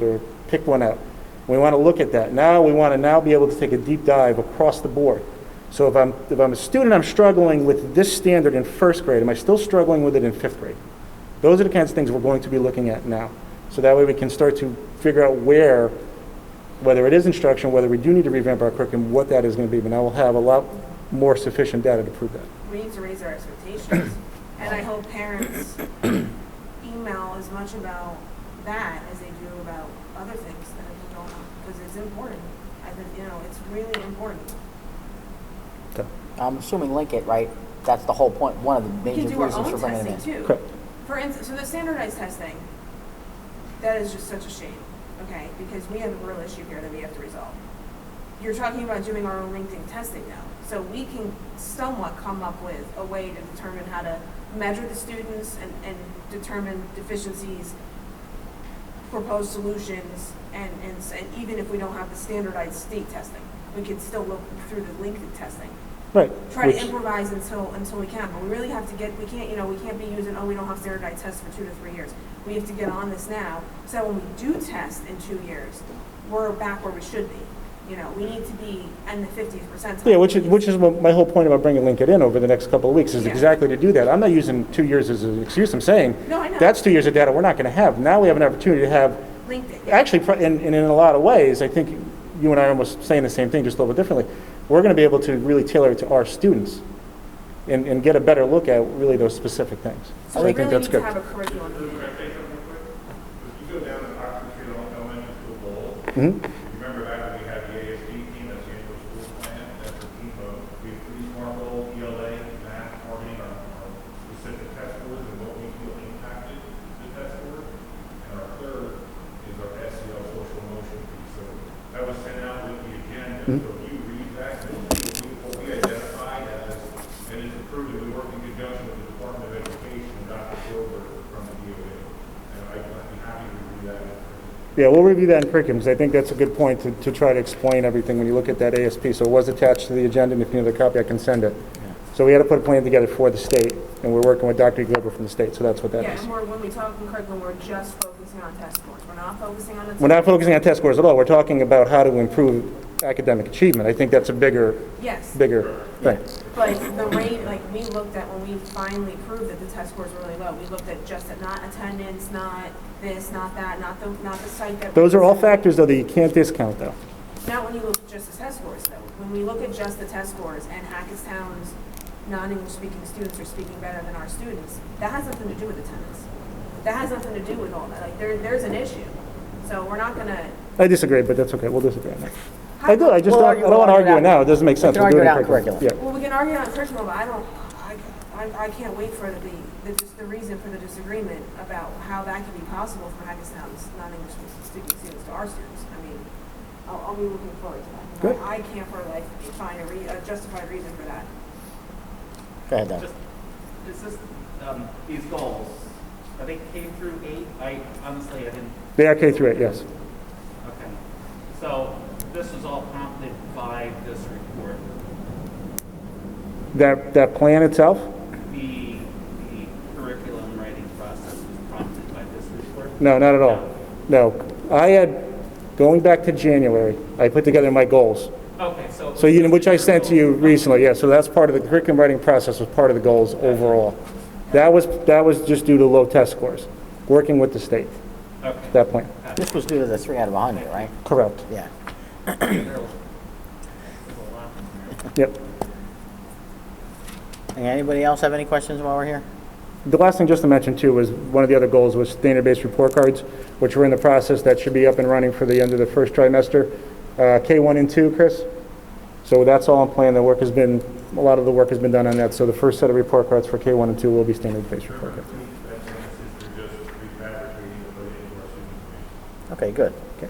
Pick one out. We want to look at that. Now we want to now be able to take a deep dive across the board. So if I'm a student, I'm struggling with this standard in 1st grade, am I still struggling with it in 5th grade? Those are the kinds of things we're going to be looking at now. So that way we can start to figure out whether it is instruction, whether we do need to revamp our curriculum, what that is going to be. But now we'll have a lot more sufficient data to prove that. We need to raise our expectations. And I hope parents email as much about that as they do about other things that are going on, because it's important. I think, it's really important. I'm assuming link it, right? That's the whole point, one of the We can major do our reasons for own bringing it testing in. too. Correct. For instance, so the standardized testing, that is just such a shame, okay? Because we have a real issue here that we have to resolve. You're talking about doing our own LinkedIn testing now. So we can somewhat come up with a way to determine how to measure the students and determine deficiencies, propose solutions, and even if we don't have the standardized state testing, we can still look through the LinkedIn testing. Right. Try to improvise until we can, but we really have to we can't be using, we don't have standardized tests for 2 to 3 years. We have to get on this now, so when we do test in 2 years, we're back where we should be. We need to be in the 50th percentile. Yeah, which is what my whole point about bringing LinkedIn in over the next couple of weeks is exactly to do that. I'm not using 2 years as an excuse. I'm saying No, I know. that's 2 years of data we're not going to have. Now we have an opportunity to have, LinkedIn. actually, in a lot of ways, I think you and I are almost saying the same thing, just a little bit differently. We're going to be able to really tailor it to our students and get a better look at really those specific things. So I we think really that's need good. to have a curriculum. If you go down to Oxford Street Elementary School Bowl, Mhm. remember that we had the ASD team, that's the annual school plan, that's a team of, we have 3 SMART goals, ELA, math, targeting our specific test scores and what we feel impacted the test scores. And our third is our SEL social emotion piece. So that was sent out with the agenda. So if you read that, you'll see what we identified as, and it's approved, and we work in conjunction with the Department of Education and Dr. Silver from the B.O.E. And I'd be happy to review that. Yeah, we'll review that in curriculum, because I think that's a good point to try to explain everything when you look at that ASP. So it was attached to the agenda, and if you need a copy, I can send it. So we had to put a plan together for the state, and we're working with Dr. Glover from the state, so that's what that Yeah, is. and when we talk in curriculum, we're just focusing on test scores. We're not focusing on the. We're not focusing on test scores at all. We're talking about how to improve academic achievement. I think that's a bigger Yes. thing. But the rate, we looked at when we finally proved that the test scores were really low, we looked at just at not attendance, not this, not that, not the site that. Those are all factors, though, that you can't discount, though. Not when you look at just the test scores, though. When we look at just the test scores and Hackettstown's non-English speaking students are speaking better than our students, that has nothing to do with attendance. That has nothing to do with all that. There's an issue. So we're not gonna. I disagree, but that's okay. We'll disagree on that. How- I do. I We'll argue- don't want to we'll argue it now. It doesn't make sense. can We'll do argue it it in out in curriculum. Yeah. Well, we can argue on curriculum, but I can't wait for the reason for the disagreement about how that can be possible from Hackettstown's non-English speaking students to our students. I mean, I'll be looking forward to that. Good. I can't for life find a justified reason for that. Go ahead, Doug. It's just, these goals, are they K through 8? I honestly, I didn't. They are K through 8, yes. Okay. So this was all prompted by this report. That plan itself? The curriculum writing process was prompted by this report? No, not at all. No. I had, going back to January, I put together my goals. Okay, so. So, which I sent to you recently, yeah. So that's part of the curriculum writing process, was part of the goals overall. That was just due to low test scores, working with the state, Okay. that plan. This was due to the 3 out of 100, right? Correct. Yeah. There's a lot in there. Yep. And anybody else have any questions while we're here? The last thing just to mention too was one of the other goals was standard-based report cards, which we're in the process. That should be up and running for the end of the first trimester. K1 and 2, Chris? So that's all in plan. A lot of the work has been done on that. So the first set of report cards for K1 and 2 will be standard-based report cards. Okay, good. Okay.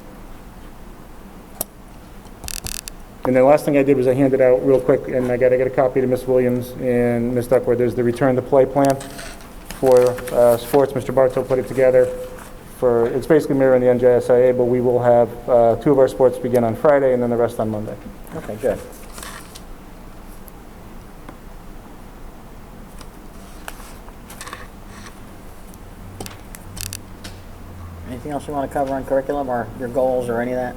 And the last thing I did was I handed out real quick, and I got to get a copy to Ms. Williams and Ms. Duckworth. There's the return to play plan for sports. Mr. Bartow put it together. It's basically mirroring the NJSIA, but we will have 2 of our sports begin on Friday and then the rest on Monday. Okay, good. Anything else you want to cover on curriculum or your goals or any of that?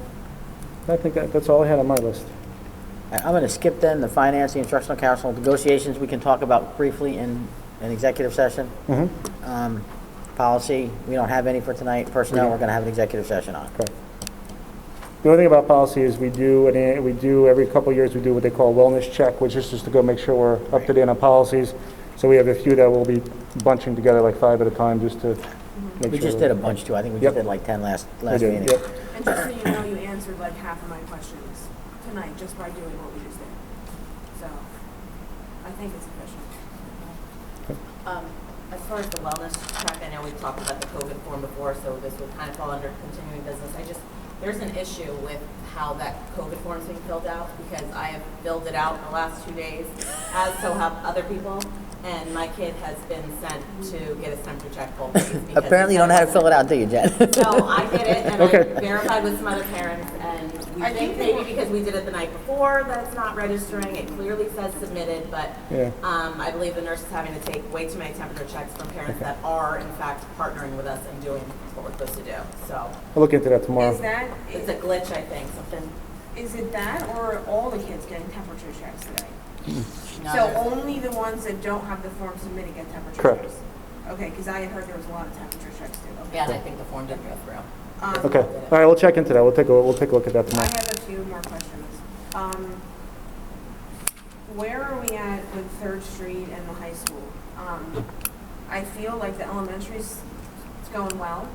I think that's all I had on my list. I'm going to skip then the finance, the instructional council, negotiations we can talk about briefly in an executive session. Policy, we don't have any for tonight. Personnel, we're going to have an executive session on. Okay. The only thing about policy is we do every couple of years, we do what they call a wellness check, which is just to go make sure we're up to date on policies. So we have a few that we'll be bunching together like 5 at a time just to make sure. We just did a bunch too. I think we just did like 10 last We did, meeting. yep. And just so you know, you answered like half of my questions tonight just by doing what we just did. So, I think it's efficient. As far as the wellness track, I know we talked about the COVID form before, so this would kind of fall under continuing business. There's an issue with how that COVID form is being filled out, because I have filled it out in the last 2 days, as so have other people, and my kid has been sent to get his temperature checked both days. because Apparently you don't know how to fill it out, do you, Jen? No, I did it, and Okay. I verified with some other parents, and we think maybe because we did it the night before that it's not registering. It clearly says submitted, but Yeah. I believe the nurse is having to take way too many temperature checks from parents that are, in fact, partnering with us and doing what we're supposed to do. So I'll look into that tomorrow. Is that, it's a glitch, I think, something. is it that, or are all the kids getting temperature checks today? No, So there's- only the ones that don't have the form submitted get temperature Correct. checks? Okay, because I had heard there was a lot of temperature checks too. Okay. Yeah, and I think the form didn't go through. Okay, all right, we'll check into that. We'll take a look at that I tomorrow. have a few more questions. Where are we at with 3rd Street and the high school? I feel like the elementary's it's going well,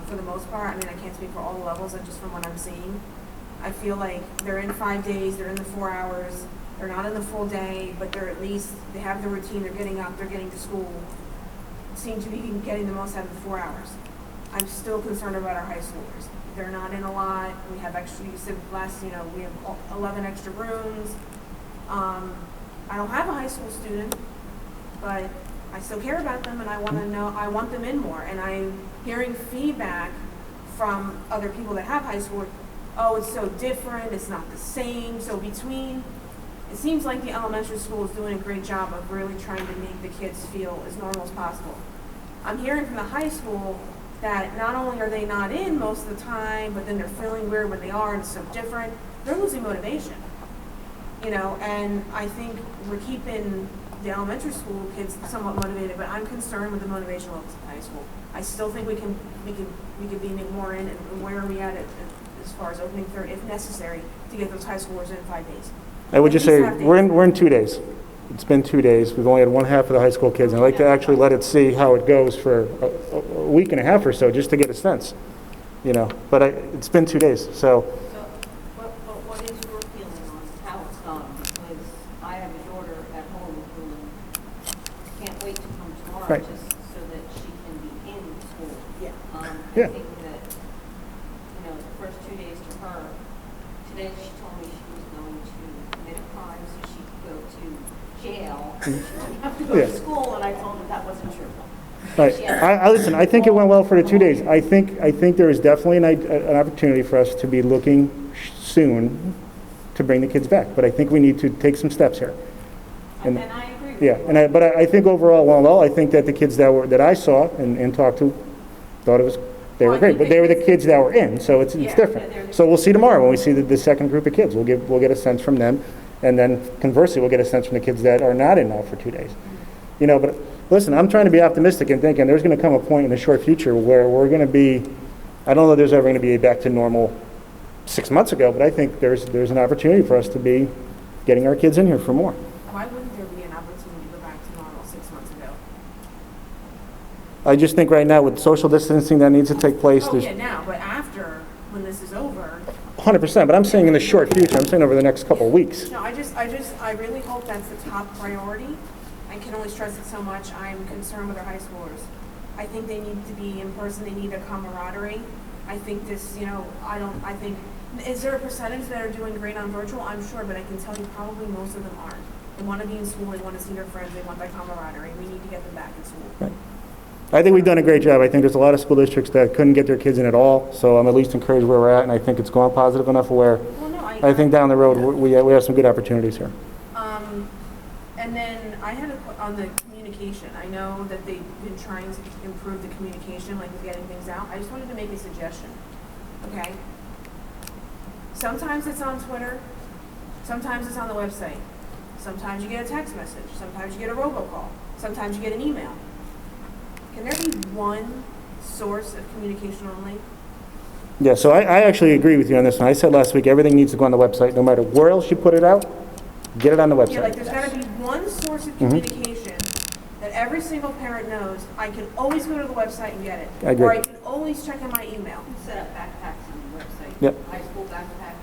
for the most part. I mean, I can't speak for all the levels, just from what I'm seeing. I feel like they're in 5 days, they're in the 4 hours, they're not in the full day, but they're at least, they have the routine, they're getting up, they're getting to school. Seem to be getting the most out of the 4 hours. I'm still concerned about our high schoolers. They're not in a lot. We have extra, you said last, we have 11 extra rooms. I don't have a high school student, but I still care about them and I want to know, I want them in more. And I'm hearing feedback from other people that have high school, oh, it's so different, it's not the same. So it seems like the elementary school is doing a great job of really trying to make the kids feel as normal as possible. I'm hearing from the high school that not only are they not in most of the time, but then they're feeling weird when they are, and it's so different. They're losing motivation, and I think we're keeping the elementary school kids somewhat motivated, but I'm concerned with the motivation levels in high school. I still think we can be more in, and where are we at as far as opening 3rd, if necessary, to get those high schoolers in 5 days. I would just say, At least half we're in 2 days. It's been 2 days. We've only had one half of the high school kids, and I'd like to actually let it see how it goes for a week and a half or so, just to get a sense, But it's been 2 days, so. But what is your feeling on how it's done? Because I have a daughter at home who can't wait to come tomorrow Right. just so that she can be in school. Yeah. Yeah. I think that, the first 2 days to her, today she told me she was going to commit a crime so she could go to jail. She wouldn't have to go Yeah. to school, and I told her that wasn't true. Right. She had- Listen, I think it went well for the 2 days. I think there is definitely an opportunity for us to be looking soon to bring the kids back, but I think we need to take some steps here. And I agree with Yeah, you. but I think overall, well, I think that the kids that I saw and talked to thought they were Well, I great, think but the they were the kids- kids that were in, so it's Yeah, different. they're the So we'll see tomorrow when we see the second group of kids. We'll get a sense from them, and then conversely, we'll get a sense from the kids that are not in now for 2 days. But listen, I'm trying to be optimistic and thinking there's going to come a point in the short future where we're going to be, I don't know if there's ever going to be back to normal 6 months ago, but I think there's an opportunity for us to be getting our kids in here for more. Why wouldn't there be an opportunity to go back to normal 6 months ago? I just think right now with social distancing that needs to take place, Oh, there's yeah, now, but after, when this is over, 100%, but I'm saying in the short future, I'm saying over the next couple of weeks. no, I really hope that's the top priority. I can only stress it so much. I'm concerned with our high schoolers. I think they need to be in person, they need a camaraderie. I think this, is there a percentage that are doing great on virtual? I'm sure, but I can tell you probably most of them aren't. They want to be in school, they want to see their friends, they want that camaraderie. We need to get them back in school. I think we've done a great job. I think there's a lot of school districts that couldn't get their kids in at all, so I'm at least encouraged where we're at, and I think it's going positive enough where Well, no, I think down the road, we have some good opportunities here. And then I had on the communication. I know that they've been trying to improve the communication, like with getting things out. I just wanted to make a suggestion, okay? Sometimes it's on Twitter, sometimes it's on the website. Sometimes you get a text message, sometimes you get a robocall, sometimes you get an email. Can there be one source of communication only? Yeah, so I actually agree with you on this one. I said last week, everything needs to go on the website, no matter where else you put it out, get it on the Yeah, website. like there's gotta be one source of communication that every single parent knows, I can always go to the website and get it. I agree. Or I can always check in my email. You can set up backpacks on the website. Yep. High school backpack,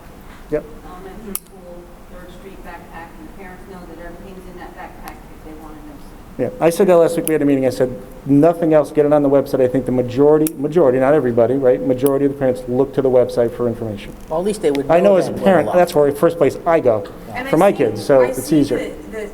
Yep. elementary school, 3rd Street backpack, and the parents know that everything's in that backpack if they want to know something. Yeah, I said that last week, we had a meeting, I said, nothing else, get it on the website. I think the majority, not everybody, right? Majority of the parents look to the website for information. Well, at least they would know I know as a then where to parent, look. that's where, first place I go And for I my see- kids, so I it's see easier. the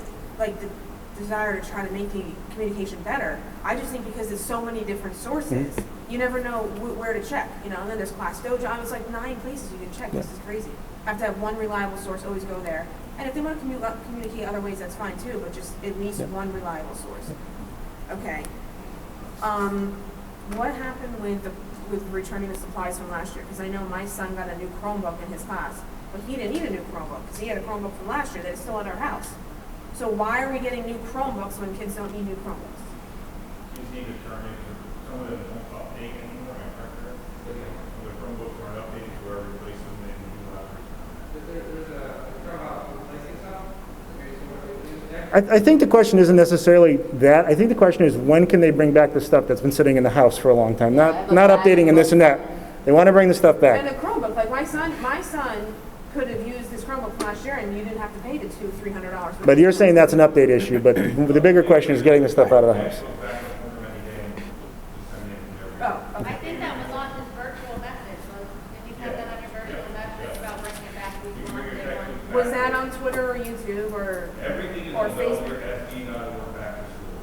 desire to try to make the communication better. I just think because there's so many different sources, Mm-hmm. you never know where to check, and then there's Class Dojo, it's like 9 places you can check, this is crazy. Have to have one reliable source, always go there. And if they want to communicate other ways, that's fine too, but just at least one reliable source. Okay. What happened with returning the supplies from last year? Because I know my son got a new Chromebook in his class, but he didn't need a new Chromebook because he had a Chromebook from last year that is still at our house. So why are we getting new Chromebooks when kids don't need new Chromebooks? Kids need to turn in, some of them don't update anymore, my partner. Some of the Chromebooks aren't updated, so we're replacing them and new I think the question isn't necessarily that. I think the question is, when can they bring back the stuff that's been sitting in the house for a long time? Not updating and this and that. They want to bring the stuff And the back. Chromebook, like my son could have used this Chromebook from last year and you didn't have to pay the $200-$300. But you're saying that's an update issue, but the bigger question is getting the stuff out of the house. Oh, I okay. think that was on his virtual message, so if you have that on your virtual message about bringing it back, we want it. Was that on Twitter or YouTube or Everything is or on Facebook? SB.org back to school.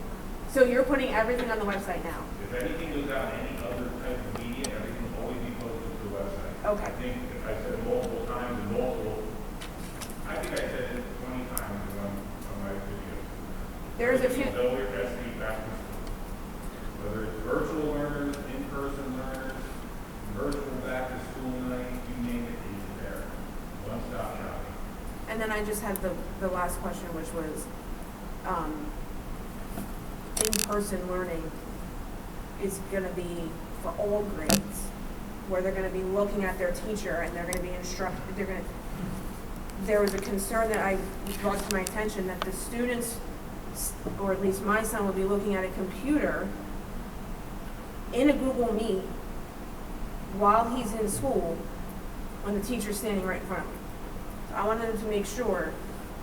So you're putting everything on the website now? If anything goes out in any other type of media, everything will always be posted to the website. Okay. I think if I said multiple times and I think I said it 20 times on my videos. There's a few. Know your SB back to school. Whether it's virtual learners, in-person learners, virtual back to school night, you name it, it's there. One stop shopping. And then I just had the last question, which was, in-person learning is going to be for all grades, where they're going to be looking at their teacher and they're going to be instructed, there was a concern that I brought to my attention that the students, or at least my son, will be looking at a computer in a Google Meet while he's in school when the teacher's standing right in front of him. So I wanted them to make sure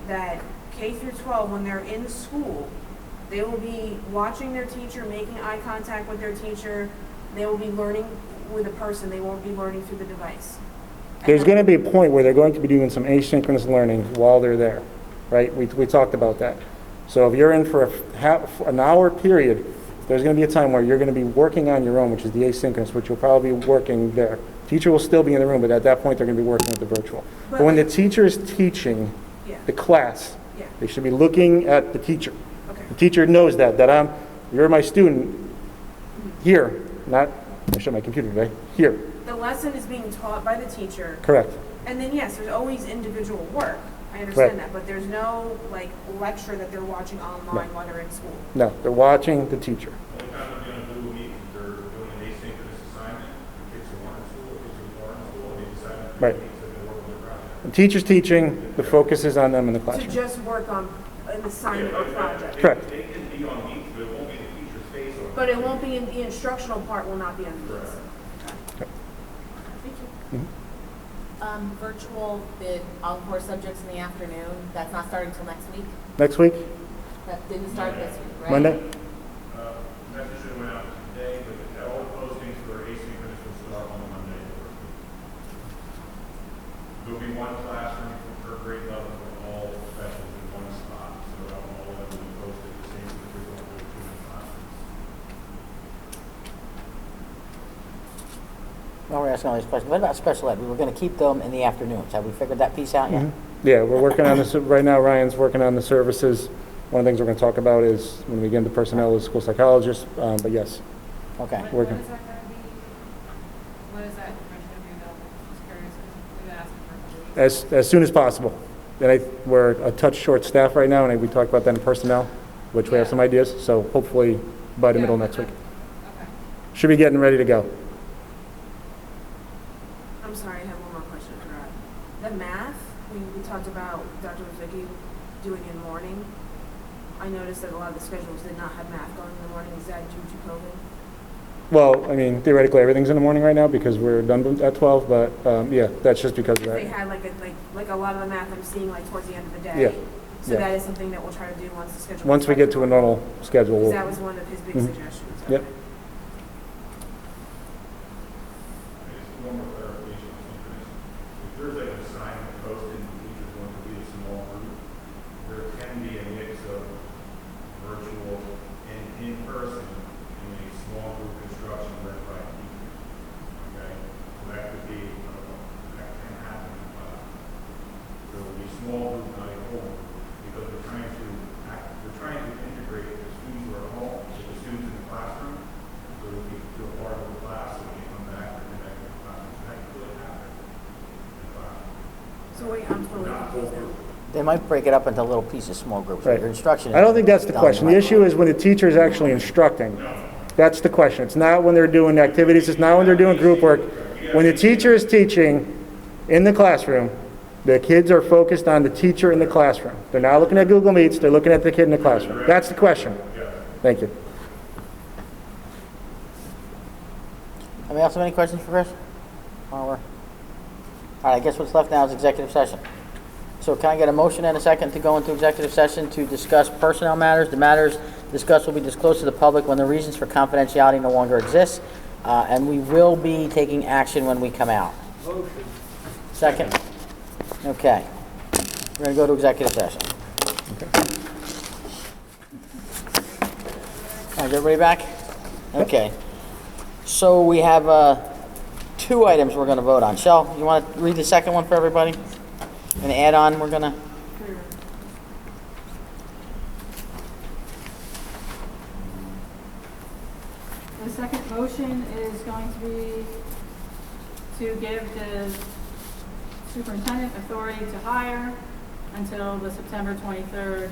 that K through 12, when they're in school, they will be watching their teacher, making eye contact with their teacher. They will be learning with a person. They won't be learning through the device. There's going to be a point where they're going to be doing some asynchronous learning while they're there, right? We talked about that. So if you're in for an hour period, there's going to be a time where you're going to be working on your own, which is the asynchronous, which you'll probably be working there. Teacher will still be in the room, but at that point, they're going to be working with the virtual. But when the teacher is teaching the class, they should be looking at the teacher. Okay. The teacher knows that you're my student here, not, I showed my computer today, here. The lesson is being taught by the teacher. Correct. And then, yes, there's always individual work. I understand Right. that, but there's no, lecture that they're watching online while they're in school. No, they're watching the teacher. The only time they're going to do a meet, they're doing an asynchronous assignment, for kids who aren't in school, kids who are in school, and they decide to do Right. meets that they work on their project. The teacher's teaching, the focus is on them in the To classroom. just work on an assignment or project. Correct. They can be on meets, but it won't be the teacher's face on. But it won't be, the instructional part will not be on the Correct. Thank you. Virtual, the encore subjects in the afternoon, that's not starting till next week? Next week, That didn't start this week, right? Monday? Message should have went out today, but all the postings for asynchronous will start on Monday. There'll be one classroom per grade level for all specials in one spot, so that all of them will be posted the same as we're going to do in classrooms. Well, we're asking all these questions. What about special ed? We were going to keep them in the afternoons. Have we figured that piece out yet? Yeah, we're working on this, right now Ryan's working on the services. One of the things we're going to talk about is, when we get into personnel, is school psychologists, but yes, Okay. working. When is that going to be, when is that information going to be available? Just curious, because we've been asking for a couple weeks. As soon as possible. And we're a touch short staff right now, and we talked about that in personnel, which we have some ideas, so hopefully by the middle of next week. Okay. Should be getting ready to go. I'm sorry, I have one more question for that. The math, we talked about Dr. Wozicki doing in morning. I noticed that a lot of the schedules did not have math going in the morning. Is that due to COVID? Well, I mean, theoretically, everything's in the morning right now because we're done at 12, but, yeah, that's just because of If they that. had like a lot of the math I'm seeing like towards the end of the day. Yeah, So yeah. that is something that we'll try to do once the schedule. Once we get to a normal schedule, Because we'll, that was one of his big Mhm. suggestions. Yep. Okay. Just one more clarification, if there's like an assignment posted and teachers want to be a small group, there can be a mix of virtual and in-person in a small group instruction led by teachers. Okay, so that could be, that can happen in class. There will be small group, not a whole group, because we're trying to integrate the students who are at home with the students in the classroom, so we can feel part of the class, so we can come back and connect with the classroom. That could happen in class. So wait, I'm totally confused now. They might break it up into little pieces, small groups. Right. Your instruction. I don't think that's the done question. The right. issue is when the teacher is actually instructing. That's the question. It's not when they're doing activities, it's not when they're doing group work. When the teacher is teaching in the classroom, the kids are focused on the teacher in the classroom. They're not looking at Google Meets, they're looking at the kid in the classroom. That's the question. Thank you. Anybody else have any questions for Chris? All right, I guess what's left now is executive session. So can I get a motion and a second to go into executive session to discuss personnel matters? The matters discussed will be disclosed to the public when the reasons for confidentiality no longer exist, and we will be taking action when we come out. Motion. Second? Okay. We're going to go to executive session. All right, is everybody back? Okay. So we have 2 items we're going to vote on. Shel, you want to read the second one for everybody? An add-on we're going to... The second motion is going to be to give the superintendent authority to hire until the September 23rd,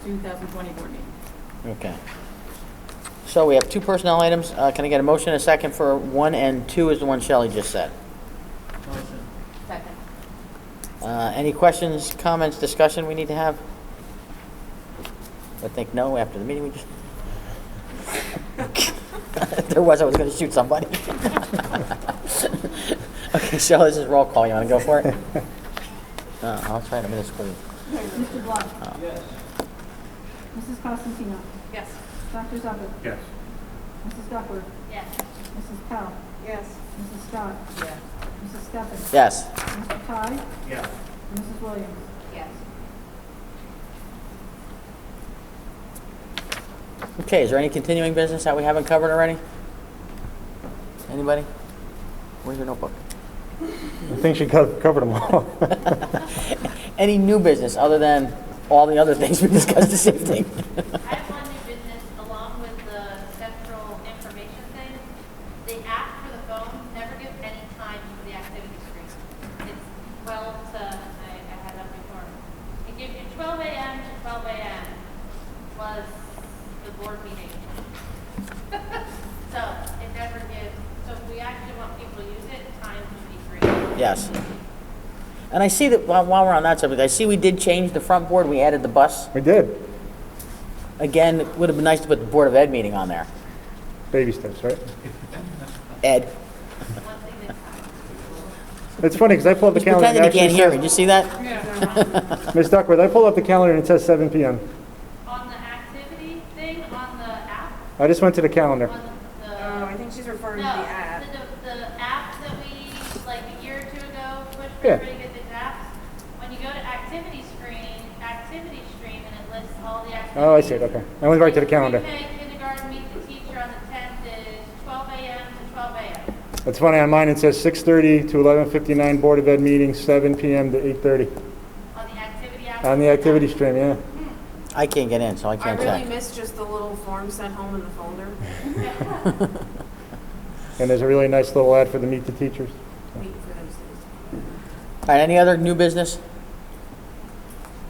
2020 board meeting. Okay. So we have 2 personnel items. Can I get a motion and a second for 1 and 2 is the one Shelley just said? Motion. Second. Any questions, comments, discussion we need to have? I think no after the meeting we just... If there was, I was going to shoot somebody. Okay, Shelley, this is roll call. You want to go for it? I'll try it. I'm in the school. Mr. Blunt. Yes. Mrs. Costantino. Yes. Dr. Zucker. Yes. Mrs. Duckworth. Yes. Mrs. Powell. Yes. Mrs. Scott. Yes. Mrs. Steffen. Yes. Mr. Ty. Yes. Mrs. Williams. Yes. Okay, is there any continuing business that we haven't covered already? Anybody? Where's your notebook? I think she covered them all. Any new business other than all the other things we discussed this evening? I have one new business along with the central information thing. The app for the phone never gives any time for the activity screen. It's 12 to, I had that before. It gives you 12 a.m. to 12 a.m. was the board meeting. So it never gives, so if we actually want people to use it, time should be free. Yes. And I see that, while we're on that subject, I see we did change the front board. We added the bus. We did. Again, it would have been nice to put the Board of Ed meeting on there. Baby steps, right? Ed. One thing that's happened. It's funny because I pulled up the He's calendar. and pretending he it can't hear me. actually Did you see that? says- Ms. Duckworth, I pulled up the calendar and it says 7 p.m. On the activity thing, on the app, I just went to the calendar. on the. Oh, I think she's referring to No, the app. the app that we, like a year or 2 ago, pushed for Yeah. everybody to get these apps. When you go to activity stream, and it lists all the activities. Oh, I see it, okay. I went right to the calendar. Pre-K kindergarten meet the teacher on the 10th is 12 a.m. to 12 a.m. It's funny, on mine it says 6:30 to 11:59 Board of Ed meeting, 7 p.m. to 8:30. On the activity app. On the activity stream, yeah. I can't get in, so I I can't really check. missed just the little form sent home in the folder. And there's a really nice little ad for the Meet the Teachers. Wait for those things. All right, any other new business?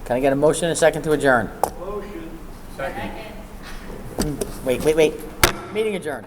Can I get a motion and a second to adjourn? Motion. Wait. Meeting adjourned.